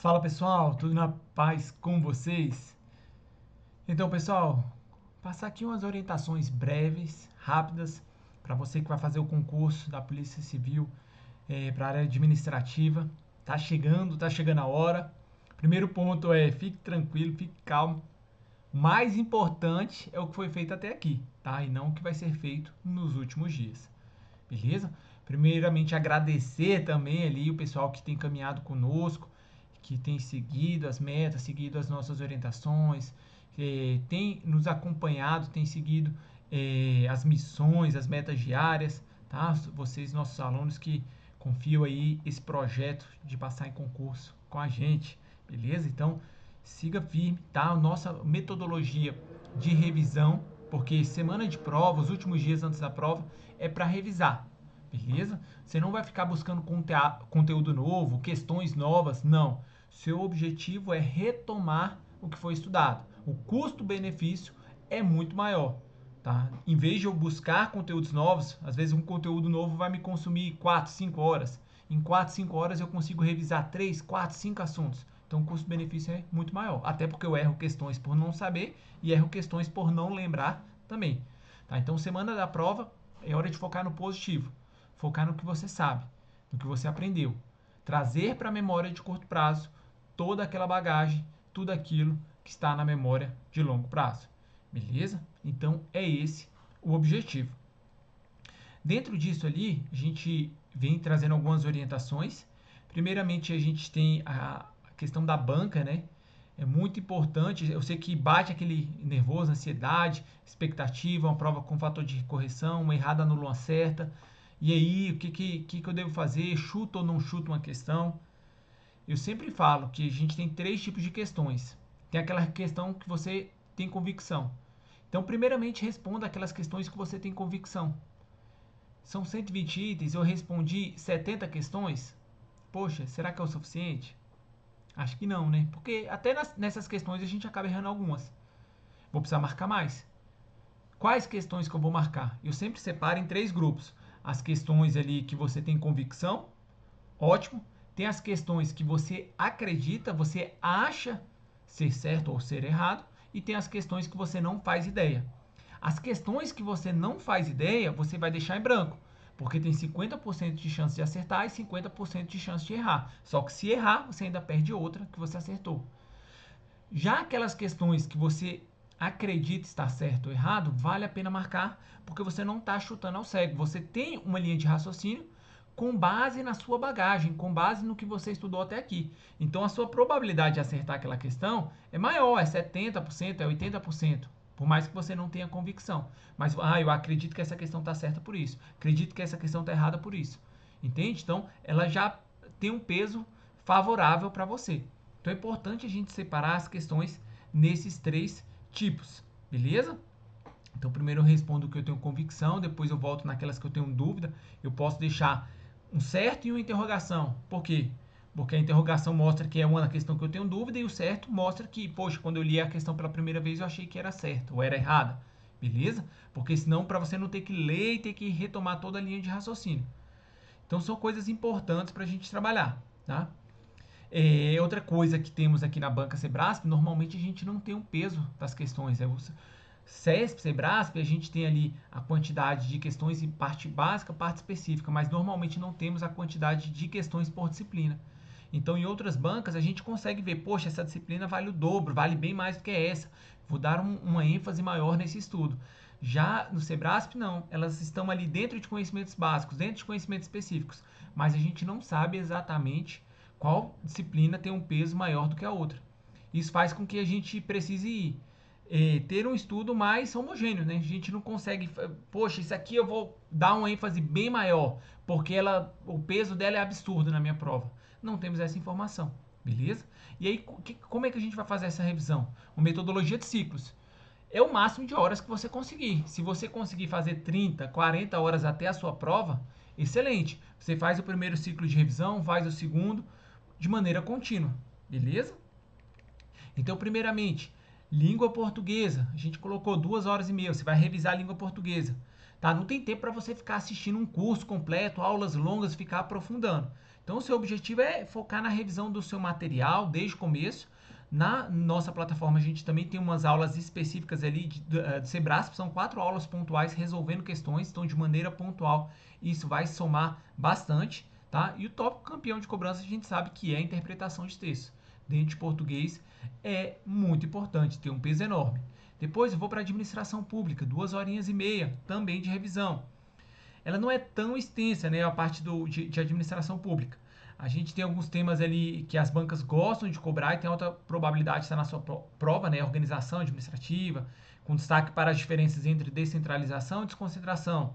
Fala pessoal, tudo na paz com vocês? Então pessoal, passar aqui umas orientações breves, rápidas, para você que vai fazer o concurso da Polícia Civil para a área administrativa. Tá chegando a hora. Primeiro ponto é fique tranquilo, fique calmo. O mais importante é o que foi feito até aqui, tá? E não o que vai ser feito nos últimos dias. Beleza? Primeiramente agradecer também ali o pessoal que tem caminhado conosco, que tem seguido as metas, seguido as nossas orientações, tem nos acompanhado, tem seguido as missões, as metas diárias, tá? Vocês, nossos alunos que confiam aí esse projeto de passar em concurso com a gente, beleza? Então, siga firme, tá? Nossa metodologia de revisão, porque semana de prova, os últimos dias antes da prova, é para revisar, beleza? Você não vai ficar buscando conteúdo novo, questões novas, não. Seu objetivo é retomar o que foi estudado. O custo-benefício é muito maior, tá? Em vez de eu buscar conteúdos novos, às vezes um conteúdo novo vai me consumir 4, 5 horas. Em 4, 5 horas eu consigo revisar 3, 4, 5 assuntos. Então o custo-benefício é muito maior. Até porque eu erro questões por não saber e erro questões por não lembrar também. Tá? Então, semana da prova é hora de focar no positivo. Focar no que você sabe, no que você aprendeu. Trazer para a memória de curto prazo toda aquela bagagem, tudo aquilo que está na memória de longo prazo. Beleza? Então, é esse o objetivo. Dentro disso ali, a gente vem trazendo algumas orientações. Primeiramente, a gente tem a questão da banca, né? É muito importante. Eu sei que bate aquele nervoso, ansiedade, expectativa, uma prova com fator de correção, uma errada anula uma certa. E aí, o que eu devo fazer? Chuto ou não chuto uma questão? Eu sempre falo que a gente tem três tipos de questões. Tem aquela questão que você tem convicção. Então, primeiramente, responda aquelas questões que você tem convicção. São 120 itens, eu respondi 70 questões. Poxa, será que é o suficiente? Acho que não, né? Porque até nessas questões a gente acaba errando algumas. Vou precisar marcar mais. Quais questões que eu vou marcar? Eu sempre separo em três grupos. As questões ali que você tem convicção, ótimo. Tem as questões que você acredita, você acha ser certo ou ser errado. E tem as questões que você não faz ideia. As questões que você não faz ideia, você vai deixar em branco. Porque tem 50% de chance de acertar e 50% de chance de errar. Só que se errar, você ainda perde outra que você acertou. Já aquelas questões que você acredita estar certo ou errado, vale a pena marcar, porque você não está chutando ao cego. Você tem uma linha de raciocínio com base na sua bagagem, com base no que você estudou até aqui. Então a sua probabilidade de acertar aquela questão é maior, é 70%, é 80%. Por mais que você não tenha convicção. Mas, eu acredito que essa questão está certa por isso. Acredito que essa questão está errada por isso. Entende? Então, ela já tem um peso favorável para você. Então, é importante a gente separar as questões nesses três tipos. Beleza? Então, primeiro eu respondo o que eu tenho convicção, depois eu volto naquelas que eu tenho dúvida. Eu posso deixar um certo e uma interrogação. Por quê? Porque a interrogação mostra que é uma questão que eu tenho dúvida e o certo mostra que, poxa, quando eu li a questão pela primeira vez eu achei que era certa ou era errada. Beleza? Porque senão, para você não ter que ler e ter que retomar toda a linha de raciocínio. Então, são coisas importantes para a gente trabalhar. Tá? Outra coisa que temos aqui na banca Sebrasp, normalmente a gente não tem um peso das questões. CESP, Sebrasp, a gente tem ali a quantidade de questões em parte básica, parte específica, mas normalmente não temos a quantidade de questões por disciplina. Então, em outras bancas, a gente consegue ver, poxa, essa disciplina vale o dobro, vale bem mais do que essa. Vou dar uma ênfase maior nesse estudo. Já no Sebrasp, não. Elas estão ali dentro de conhecimentos básicos, dentro de conhecimentos específicos. Mas a gente não sabe exatamente qual disciplina tem um peso maior do que a outra. Isso faz com que a gente precise ter um estudo mais homogêneo, né? A gente não consegue, poxa, isso aqui eu vou dar uma ênfase bem maior, porque o peso dela é absurdo na minha prova. Não temos essa informação, beleza? E aí, como é que a gente vai fazer essa revisão? Uma metodologia de ciclos. É o máximo de horas que você conseguir. Se você conseguir fazer 30, 40 horas até a sua prova, excelente. Você faz o primeiro ciclo de revisão, faz o segundo, de maneira contínua, beleza? Então, primeiramente, língua portuguesa. A gente colocou 2 horas e meia. Você vai revisar a língua portuguesa. Tá? Não tem tempo para você ficar assistindo um curso completo, aulas longas, ficar aprofundando. Então, o seu objetivo é focar na revisão do seu material desde o começo. Na nossa plataforma, a gente também tem umas aulas específicas ali do Sebrasp, são 4 aulas pontuais resolvendo questões, então de maneira pontual isso vai somar bastante, tá? E o tópico campeão de cobrança a gente sabe que é a interpretação de texto. Dentro de português é muito importante, tem um peso enorme. Depois eu vou para a administração pública, 2 horinhas e meia, também de revisão. Ela não é tão extensa, né, a parte de administração pública. A gente tem alguns temas ali que as bancas gostam de cobrar e tem alta probabilidade de estar na sua prova, né, organização administrativa, com destaque para as diferenças entre descentralização e desconcentração.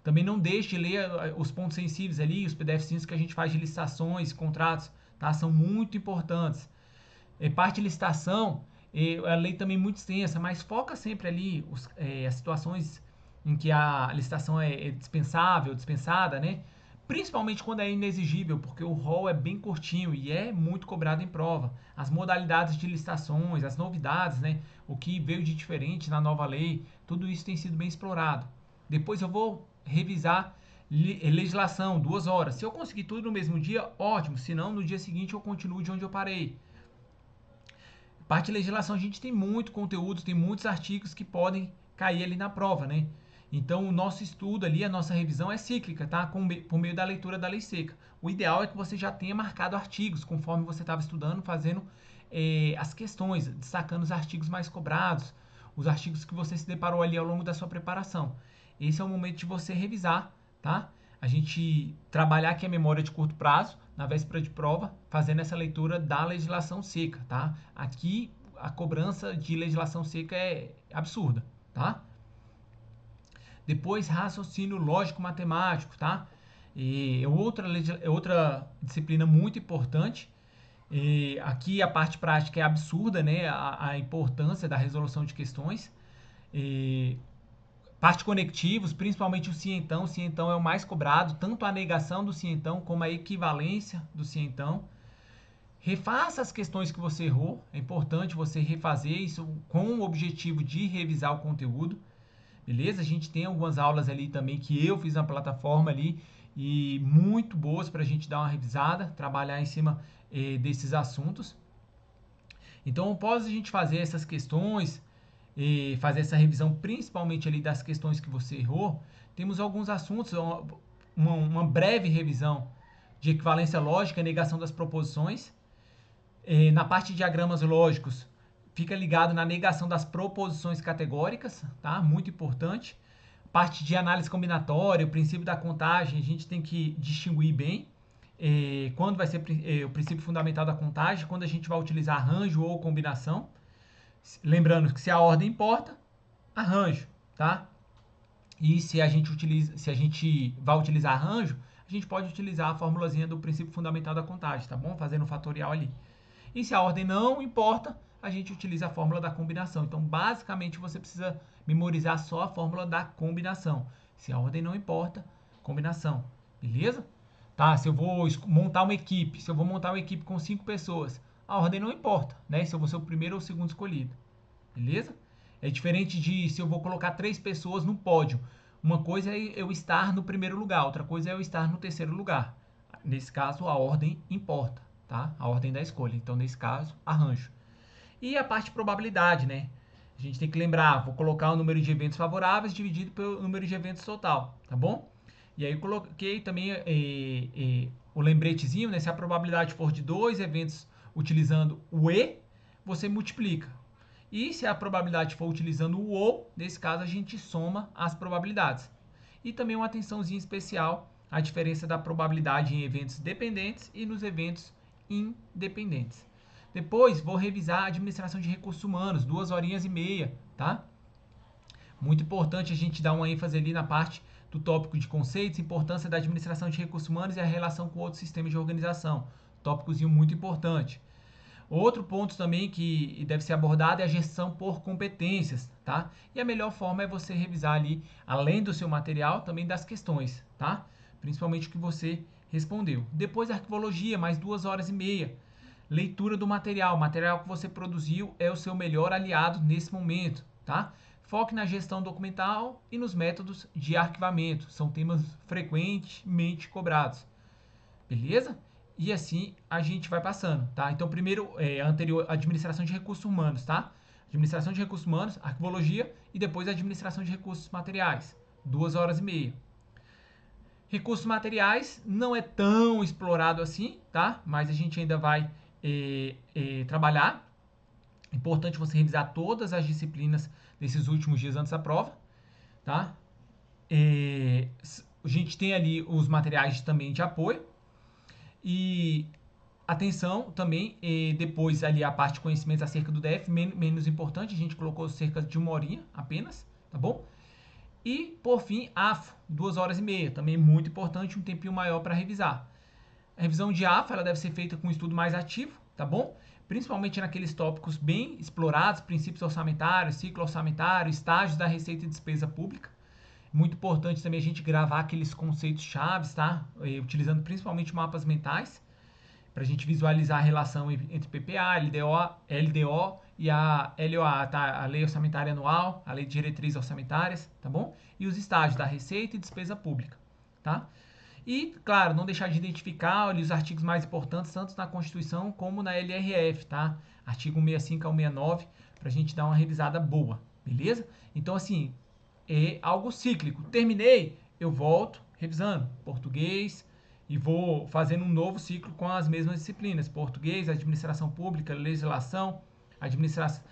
Também não deixe de ler os pontos sensíveis ali, os PDFs que a gente faz de licitações, contratos, tá? São muito importantes. Parte de licitação, a lei também é muito extensa, mas foca sempre ali as situações em que a licitação é dispensável, dispensada, né? Principalmente quando é inexigível, porque o rol é bem curtinho e é muito cobrado em prova. As modalidades de licitações, as novidades, né? O que veio de diferente na nova lei, tudo isso tem sido bem explorado. Depois eu vou revisar legislação, 2 horas. Se eu conseguir tudo no mesmo dia, ótimo. Se não, no dia seguinte eu continuo de onde eu parei. Parte de legislação, a gente tem muito conteúdo, tem muitos artigos que podem cair ali na prova, né? Então, o nosso estudo ali, a nossa revisão é cíclica, tá? Por meio da leitura da lei seca. O ideal é que você já tenha marcado artigos, conforme você estava estudando, fazendo as questões, destacando os artigos mais cobrados, os artigos que você se deparou ali ao longo da sua preparação. Esse é o momento de você revisar, tá? A gente trabalhar aqui a memória de curto prazo, na véspera de prova, fazendo essa leitura da legislação seca, tá? Aqui a cobrança de legislação seca é absurda, tá? Depois, raciocínio lógico-matemático, tá? Outra disciplina muito importante. Aqui a parte prática é absurda, né? A importância da resolução de questões. Parte conectivos, principalmente o cientão. O cientão é o mais cobrado, tanto a negação do cientão como a equivalência do cientão. Refaça as questões que você errou. É importante você refazer isso com o objetivo de revisar o conteúdo. Beleza? A gente tem algumas aulas ali também que eu fiz na plataforma ali e muito boas para a gente dar uma revisada, trabalhar em cima desses assuntos. Então, após a gente fazer essas questões, fazer essa revisão principalmente ali das questões que você errou, temos alguns assuntos, uma breve revisão de equivalência lógica, negação das proposições. Na parte de diagramas lógicos, fica ligado na negação das proposições categóricas, tá? Muito importante. Parte de análise combinatória, o princípio da contagem, a gente tem que distinguir bem quando vai ser o princípio fundamental da contagem, quando a gente vai utilizar arranjo ou combinação. Lembrando que se a ordem importa, arranjo, tá? E se a gente vai utilizar arranjo, a gente pode utilizar a formulazinha do princípio fundamental da contagem, tá bom? Fazendo um fatorial ali. E se a ordem não importa, a gente utiliza a fórmula da combinação. Então, basicamente, você precisa memorizar só a fórmula da combinação. Se a ordem não importa, combinação. Beleza? Tá, se eu vou montar uma equipe, com 5 pessoas, a ordem não importa, né? Se eu vou ser o primeiro ou o segundo escolhido. Beleza? É diferente de se eu vou colocar 3 pessoas no pódio. Uma coisa é eu estar no primeiro lugar, outra coisa é eu estar no terceiro lugar. Nesse caso, a ordem importa, tá? A ordem da escolha. Então, nesse caso, arranjo. E a parte de probabilidade, né? A gente tem que lembrar, vou colocar o número de eventos favoráveis dividido pelo número de eventos total, tá bom? E aí eu coloquei também o lembretezinho, né? Se a probabilidade for de 2 eventos utilizando o E, você multiplica. E se a probabilidade for utilizando o OU, nesse caso a gente soma as probabilidades. E também uma atençãozinha especial à diferença da probabilidade em eventos dependentes e nos eventos independentes. Depois vou revisar a administração de recursos humanos, 2 horinhas e meia, tá? Muito importante a gente dar uma ênfase ali na parte do tópico de conceitos, importância da administração de recursos humanos e a relação com outros sistemas de organização. Tópicozinho muito importante. Outro ponto também que deve ser abordado é a gestão por competências, tá? E a melhor forma é você revisar ali, além do seu material, também das questões, tá? Principalmente o que você respondeu. Depois a arquivologia, mais 2 horas e meia. Leitura do material. O material que você produziu é o seu melhor aliado nesse momento, tá? Foque na gestão documental e nos métodos de arquivamento. São temas frequentemente cobrados. Beleza? e assim a gente vai passando, tá? Então, primeiro, anterior, administração de recursos humanos, tá? Administração de recursos humanos, arquivologia e depois administração de recursos materiais, 2 horas e meia. Recursos materiais não é tão explorado assim, tá? Mas a gente ainda vai trabalhar. Importante você revisar todas as disciplinas desses últimos dias antes da prova, tá? A gente tem ali os materiais também de apoio e atenção também, depois ali a parte de conhecimentos acerca do DF, menos importante, a gente colocou cerca de 1 horinha apenas, tá bom? E, por fim, AFO, 2 horas e meia, também muito importante, um tempinho maior para revisar. A revisão de AFO ela deve ser feita com um estudo mais ativo, tá bom? Principalmente naqueles tópicos bem explorados, princípios orçamentários, ciclo orçamentário, estágios da receita e despesa pública. Muito importante também a gente gravar aqueles conceitos chaves, tá? Utilizando principalmente mapas mentais, para a gente visualizar a relação entre PPA, LDO e a LOA, tá? A Lei Orçamentária Anual, a Lei de Diretrizes Orçamentárias, tá bom? E os estágios da receita e despesa pública, tá? E, claro, não deixar de identificar ali, os artigos mais importantes, tanto na Constituição como na LRF, tá? Artigo 165 ao 69, para a gente dar uma revisada boa, beleza? Então, assim, é algo cíclico. Terminei, eu volto revisando português e vou fazendo um novo ciclo com as mesmas disciplinas: português, administração pública, legislação, administração,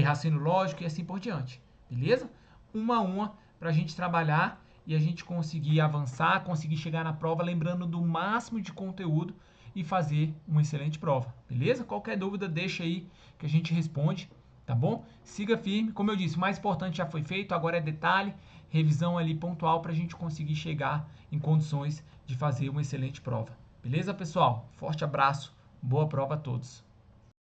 raciocínio lógico e assim por diante, beleza? Uma a uma para a gente trabalhar e a gente conseguir avançar, conseguir chegar na prova lembrando do máximo de conteúdo e fazer uma excelente prova, beleza? Qualquer dúvida deixa aí que a gente responde, tá bom? Siga firme, como eu disse, o mais importante já foi feito, agora é detalhe, revisão ali pontual para a gente conseguir chegar em condições de fazer uma excelente prova. Beleza, pessoal? Forte abraço, boa prova a todos.